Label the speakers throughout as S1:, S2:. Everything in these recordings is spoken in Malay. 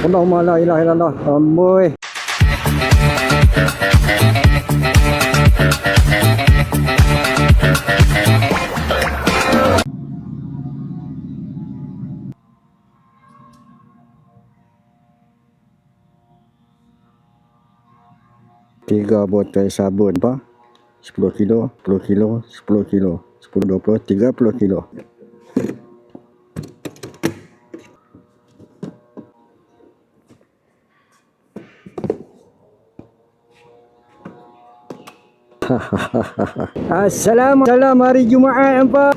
S1: Allahumma la ilaha illallah. Amboi. Tiga botol sabun apa? 10 kilo, 10 kilo, 10 kilo, 10, 20, 30 kilo. Assalamualaikum hari Jumaat hampa.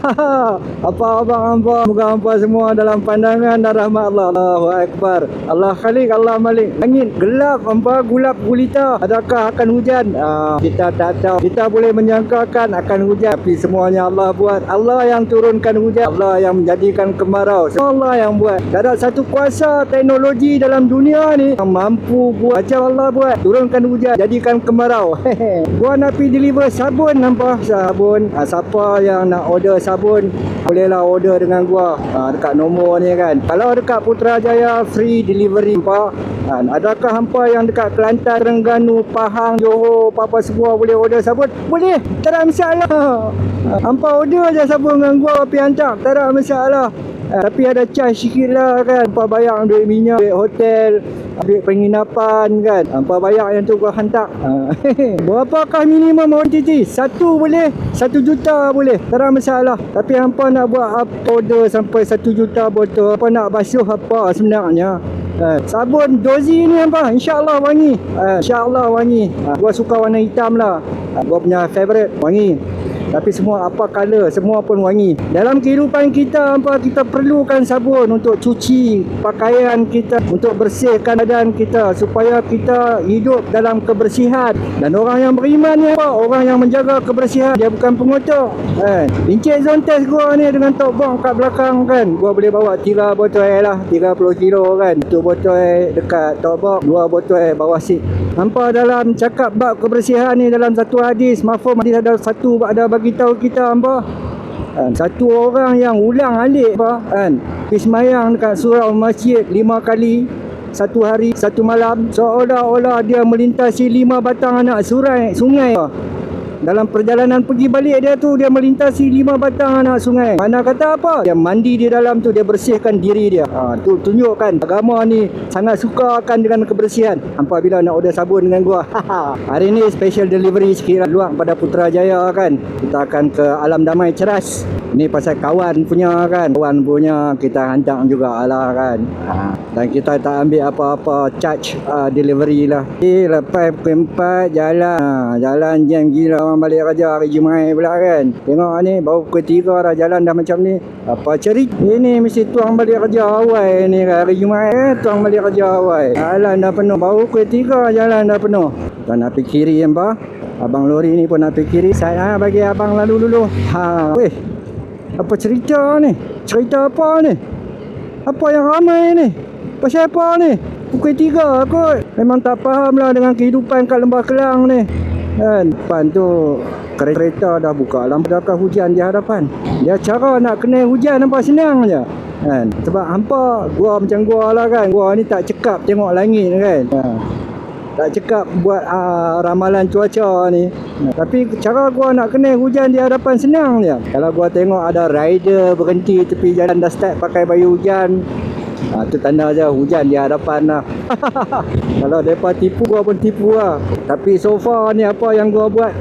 S1: Apa abang hampa? Moga hampa semua dalam pandangan dan rahmat Allah. Allahu Akbar. Allah Khalik, Allah Malik. Langit gelap hampa, gulap gulita. Adakah akan hujan? Kita tak tahu. Kita boleh menyangkakan akan hujan, tapi semuanya Allah buat. Allah yang turunkan hujan, Allah yang menjadikan kemarau. Semua Allah yang buat. Tak ada satu kuasa teknologi dalam dunia ni yang mampu buat macam Allah buat. Turunkan hujan, jadikan kemarau. Gua nak pergi deliver sabun nampak sabun. Siapa yang nak order sabun bolehlah order dengan gua dekat nombor ni kan. Kalau dekat Putrajaya free delivery hampa. Adakah hampa yang dekat Kelantan, Terengganu, Pahang, Johor, apa-apa semua boleh order sabun? Boleh, tak ada masalah. Hampa order je sabun dengan gua pergi hantar, tak ada masalah. Tapi ada charge sikit lah kan. Hampa bayar duit minyak, duit hotel, duit penginapan kan. Hampa bayar yang tu gua hantar. Berapakah minimum quantity? Satu boleh, 1 juta boleh, tak ada masalah. Tapi hampa nak buat order sampai 1 juta botol, hampa nak basuh apa sebenarnya? Sabun Dozi ni hampa, insyaAllah wangi. InsyaAllah wangi. Gua suka warna hitam lah. Gua punya favourite wangi. Tapi semua apa color, semua pun wangi. Dalam kehidupan kita hampa, kita perlukan sabun untuk cuci pakaian kita, untuk bersihkan badan kita supaya kita hidup dalam kebersihan. Dan orang yang beriman ni apa? Orang yang menjaga kebersihan, dia bukan pengotor. Encik Zontes gua ni dengan top box kat belakang kan. Gua boleh bawa 3 botol air lah, 30 kilo kan. 1 botol air dekat top box, 2 botol air bawah seat. Hampa dalam cakap bab kebersihan ni dalam satu hadis, mafhum hadis ada bagi tahu kita hampa, satu orang yang ulang alik kan, pergi semayang dekat surau masjid 5 kali satu hari satu malam, seolah-olah dia melintasi 5 batang anak sungai. Dalam perjalanan pergi balik dia tu, dia melintasi 5 batang anak sungai. Mana kata apa? Dia mandi di dalam tu, dia bersihkan diri dia. Tu tunjukkan agama ni sangat suka akan dengan kebersihan. Hampa bila nak order sabun dengan gua. Hari ni special delivery sikit lah, luang pada Putrajaya kan. Kita akan ke Alam Damai Ceras. Ni pasal kawan punya kan. Kawan punya kita hantar juga lah kan. Dan kita tak ambil apa-apa charge delivery lah. Lepas pukul 4 jalan jam gila. Balik kerja hari Jumaat pula kan. Tengok ni baru pukul 3 dah jalan dah macam ni. Apa cerita? Ini mesti tuang balik kerja awal ni hari Jumaat tuang balik kerja awal. Jalan dah penuh. Baru pukul 3 jalan dah penuh. Tak nak pergi kiri hampa. Abang lori ni pun nak pergi kiri. Saya bagi abang lalu dulu. Weh. Apa cerita ni? Cerita apa ni? Apa yang ramai ni? Pasal apa ni? Pukul 3 kot. Memang tak faham lah dengan kehidupan kat Lembah Kelang ni. Kan, depan tu kereta dah buka lampu, adakah hujan di hadapan. Dia cara nak kena hujan nampak senang je kan. Sebab hampa gua macam gua lah kan. Gua ni tak cekap tengok langit kan. Tak cekap buat ramalan cuaca ni. Tapi cara gua nak kena hujan di hadapan senang je. Kalau gua tengok ada rider berhenti tepi jalan dah start pakai baju hujan, tu tanda je hujan di hadapan lah. Kalau mereka tipu, gua pun tipu lah. Tapi so far ni apa yang gua buat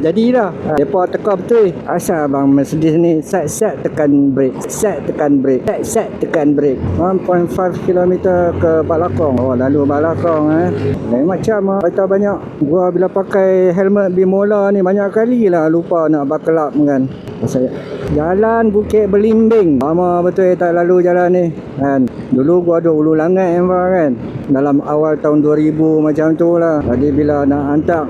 S1: jadilah. Mereka teka betul. Asal abang Mercedes ni set tekan brake, set tekan brake, set tekan brake. 1.5 km ke Balakong. Lalu Balakong lain macam kereta banyak. Gua bila pakai helmet Bimola ni banyak kali lah lupa nak buckle up kan. Pasal jalan Bukit Belimbing lama betul tak lalu jalan ni kan. Dulu gua ada Ulu Langat kan, dalam awal tahun 2000 macam tu lah. Jadi bila nak hantar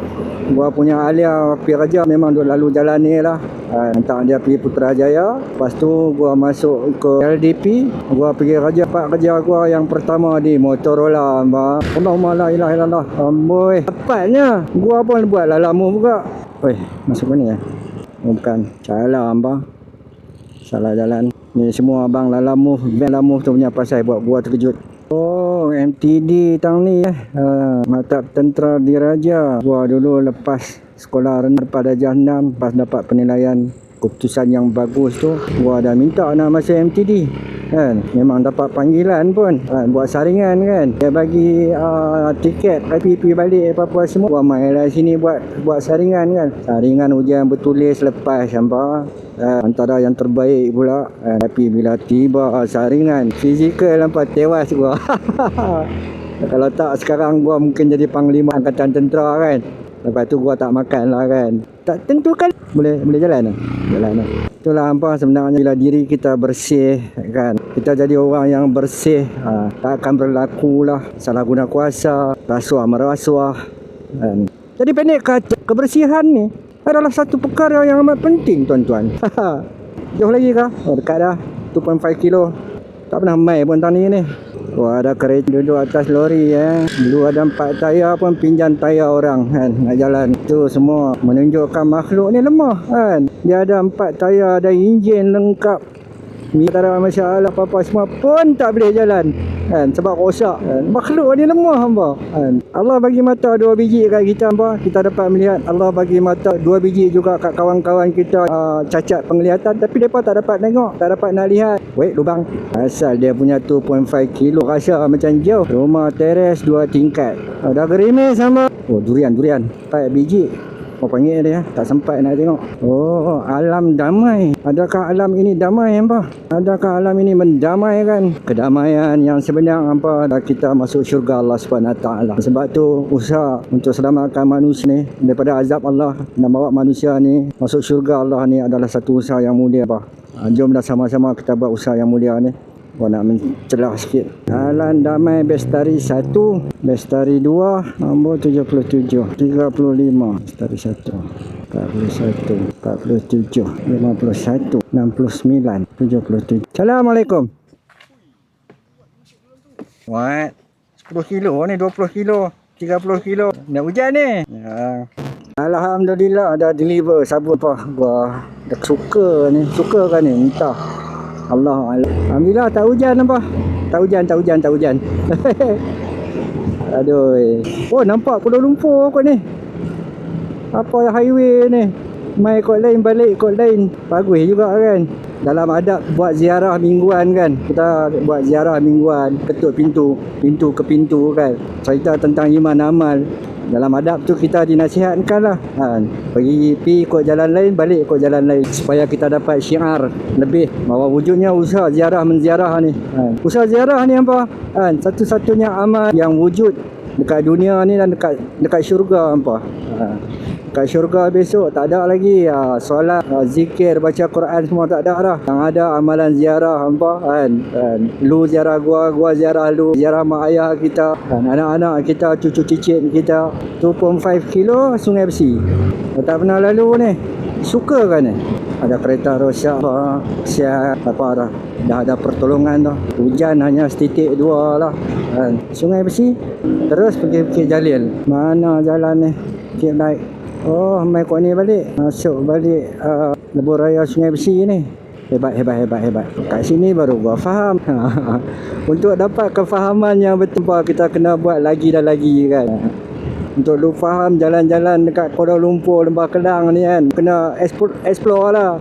S1: gua punya Alia pergi kerja, memang duk lalu jalan ni lah. Hantar dia pergi Putrajaya. Lepas tu gua masuk ke LDP. Gua pergi kerja, pak kerja gua yang pertama di Motorola. Allahumma la ilaha illallah. Amboi. Tepatnya gua pun buat lalamu juga. Weh, masuk mana ya? Bukan. Salah abang. Salah jalan. Ni semua abang Lalamove, van Lalamove tu punya pasal buat gua terkejut. Oh, MTD tang ni Maktab Tentera Diraja. Gua dulu lepas sekolah rendah pada Darjah 6, pas dapat penilaian keputusan yang bagus tu, gua dah minta nak masuk MTD kan. Memang dapat panggilan pun buat saringan kan. Dia bagi tiket PPP balik apa-apa semua. Gua main lah sini buat saringan kan. Saringan ujian bertulis lepas hampa. Antara yang terbaik pula. Tapi bila tiba saringan fizikal hampa, tewas gua. Kalau tak sekarang gua mungkin jadi panglima angkatan tentera kan. Lepas tu gua tak makan lah kan. Tak tentu kan boleh jalan lah. Jalan lah. Itulah hampa, sebenarnya bila diri kita bersih kan, kita jadi orang yang bersih, tak akan berlaku lah salah guna kuasa, rasuah merasuah kan. Jadi pendek kata, kebersihan ni adalah satu perkara yang amat penting tuan-tuan. Jauh lagi kah? Oh, dekat dah 2.5 kilo. Tak pernah mai pun tahun ni. Wah, ada kereta duduk atas lori Dulu ada 4 tayar pun pinjam tayar orang kan nak jalan. Itu semua menunjukkan makhluk ni lemah kan. Dia ada 4 tayar, ada enjin lengkap. Tak ada masalah apa-apa semua pun tak boleh jalan kan, sebab rosak kan. Makhluk ni lemah hamba kan. Allah bagi mata 2 biji kat kita hamba, kita dapat melihat. Allah bagi mata 2 biji juga kat kawan-kawan kita cacat penglihatan, tapi mereka tak dapat tengok, tak dapat nak lihat. Wait, lubang. Asal dia punya 2.5 kilo, rasa macam jauh. Rumah teres 2 tingkat. Dah gerimis hamba. Oh, durian 4 biji. Apa panggil dia? Tak sempat nak tengok. Oh, alam damai. Adakah alam ini damai hamba? Adakah alam ini mendamaikan? Kedamaian yang sebenar hamba, kita masuk syurga Allah SWT. Sebab tu usaha untuk selamatkan manusia ni daripada azab Allah dan bawa manusia ni masuk syurga Allah ni adalah satu usaha yang mulia hamba. Jomlah sama-sama kita buat usaha yang mulia ni. Gua nak mencelah sikit. Jalan Damai Bestari 1, Bestari 2, nombor 77, 35, Bestari 1, 41, 47, 51, 69, 77. Assalamualaikum. What? 10 kilo ni, 20 kilo, 30 kilo. Nak hujan ni? Ya. Alhamdulillah ada deliver sabun apa. Gua dah suka ni. Suka kan ni? Entah. Allah. Alhamdulillah tak hujan apa. Tak hujan. Aduh. Oh, nampak Kuala Lumpur kot ni. Apa highway ni? Mai kot lain, balik kot lain. Bagus juga kan. Dalam adab buat ziarah mingguan kan. Kita buat ziarah mingguan, ketuk pintu ke pintu kan. Cerita tentang iman amal. Dalam adab tu kita dinasihatkan lah kan. Pergi ikut jalan lain, balik ikut jalan lain, supaya kita dapat syiar lebih bahawa wujudnya usaha ziarah menziarah ni kan. Usaha ziarah ni apa kan, satu-satunya amal yang wujud dekat dunia ni dan dekat syurga apa. Kat syurga besok tak ada lagi solat, zikir, baca Quran semua tak ada dah. Yang ada amalan ziarah hampa kan. Lu ziarah gua ziarah lu, ziarah mak ayah kita kan, anak-anak kita, cucu cicit kita. 2.5 kilo Sungai Besi. Tak pernah lalu ni. Suka kan ni. Ada kereta rosak siap apa dah ada pertolongan dah. Hujan hanya setitik 2 lah kan. Sungai Besi terus pergi Bukit Jalil. Mana jalan ni? Keep naik. Oh, mai kau ni balik. Masuk balik Lebuh Raya Sungai Besi ni. Hebat. Kat sini baru gua faham. Untuk dapat kefahaman yang betul, kita kena buat lagi dan lagi kan. Untuk lu faham jalan-jalan dekat Kuala Lumpur, Lembah Kelang ni kan, kena explore lah.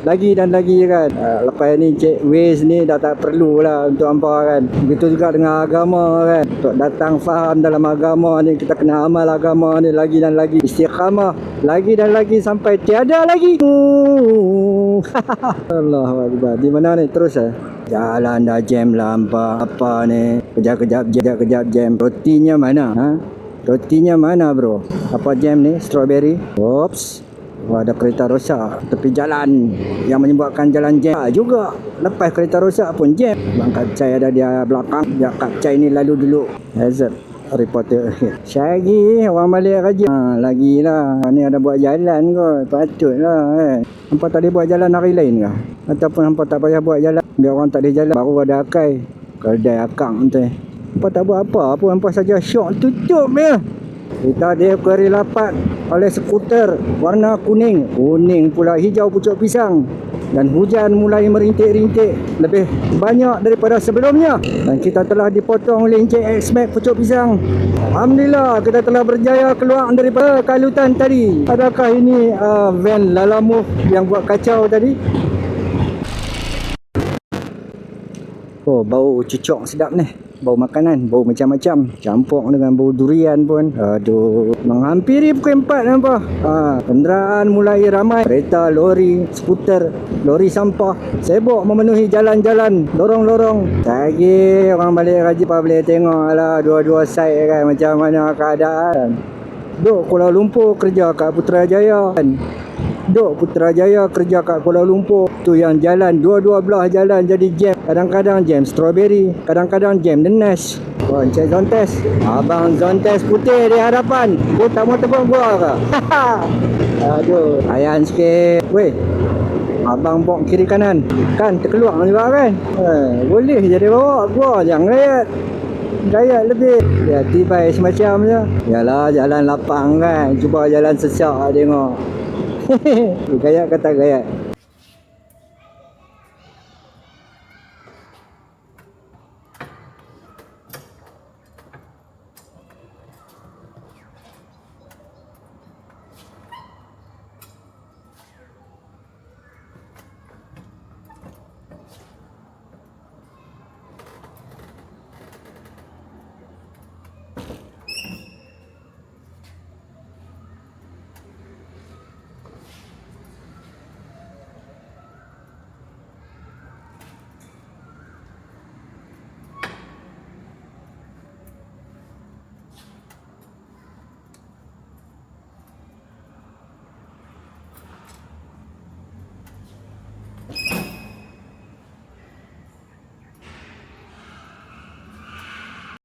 S1: Lagi dan lagi kan. Lepas ni cek Waze ni dah tak perlu lah untuk hampa kan. Begitu juga dengan agama kan. Untuk datang faham dalam agama ni, kita kena amal agama ni lagi dan lagi. Istiqamah lagi dan lagi sampai tiada lagi. Allahu Akbar. Di mana ni terus jalan dah jam lah hampa. Apa ni? Kejap jam. Rotinya mana? Rotinya mana bro? Apa jam ni? Strawberry. Oops. Ada kereta rosak tepi jalan yang menyebabkan jalan jam juga. Lepas kereta rosak pun jam. Bang Kapcai ada di belakang. Ya, Kapcai ni lalu dulu. Hazard reporter. Syagi orang balik kerja. Lagilah ni ada buat jalan kot. Patutlah hampa tak boleh buat jalan hari lain ke? Ataupun hampa tak payah buat jalan, biar orang tak boleh jalan, baru ada akai. Kedai akang tu hampa tak buat apa pun, hampa saja syok tutup ya. Kita dia keri lapat oleh skuter warna kuning pula hijau pucuk pisang. dan hujan mulai merintik-rintik lebih banyak daripada sebelumnya, dan kita telah dipotong oleh Encik X-Max pucuk pisang. Alhamdulillah, kita telah berjaya keluar daripada kalutan tadi. Adakah ini van Lalamove yang buat kacau tadi? Oh, bau cucuk sedap ni. Bau makanan, bau macam-macam. Campur dengan bau durian pun. Aduh, menghampiri pukul 4 nampak. Kenderaan mulai ramai. Kereta, lori, skuter, lori sampah sibuk memenuhi jalan-jalan, lorong-lorong. Lagi orang balik haji boleh tengok lah dua-dua side kan macam mana keadaan. Duk Kuala Lumpur kerja kat Putrajaya kan. Duk Putrajaya kerja kat Kuala Lumpur. Tu yang jalan dua-dua belah jalan jadi jam. Kadang-kadang jam Strawberry, kadang-kadang jam The Nest. Wah, Encik Zontes. Abang Zontes putih di hadapan. Kau tak mau tebak gua ke? Aduh, layan sikit. Weh, abang bok kiri kanan. Kan terkeluar juga kan? Boleh jadi bawa gua. Jangan gayat. Gayat lebih. Ya, tibai semacamnya. Yalah, jalan lapang kan. Cuba jalan sesak tengok. Gayat kata gayat.